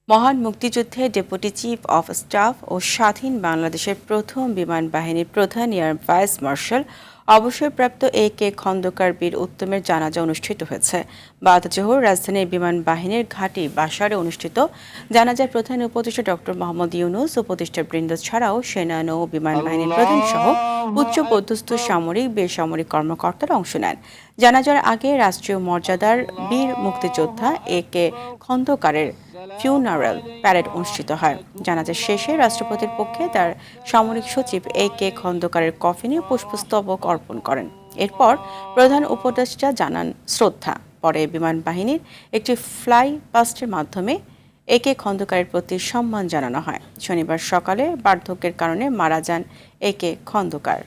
মহান মুক্তিযুদ্ধে deputy chief of staff ও স্বাধীন বাংলাদেশের প্রথম বিমান বাহিনীর প্রধান এয়ার ভাইস মার্শাল অবসরপ্রাপ্ত A.K. খন্দকার বীর উত্তমের জানাজা অনুষ্ঠিত হয়েছে। বাদ-জোহর রাজধানীর বিমান বাহিনীর ঘাঁটি বাসারে অনুষ্ঠিত জানাজায় প্রধান উপদেষ্টা ডক্টর মোহাম্মদ ইউনূস, উপদেষ্টাবৃন্দ ছাড়াও সেনা, নৌ বিমান বাহিনীর প্রধান সহ উচ্চ পদস্থ সামরিক বেসামরিক কর্মকর্তারা অংশ নেন। জানাজার আগে রাষ্ট্রীয় মর্যাদার বীর মুক্তিযোদ্ধা A.K. খন্দকারের ফিউনারাল প্যারেড অনুষ্ঠিত হয়। জানাজা শেষে রাষ্ট্রপতির পক্ষে তার সামরিক সচিব A.K. খন্দকারের কফিনে পুষ্পস্তবক অর্পণ করেন। এরপর প্রধান উপদেষ্টা জানান শ্রদ্ধা। পরে বিমান বাহিনীর একটি ফ্লাই পাস্টের মাধ্যমে A.K. খন্দকারের প্রতি সম্মান জানানো হয়। শনিবার সকালে বার্ধক্যের কারণে মারা যান A.K. খন্দকার।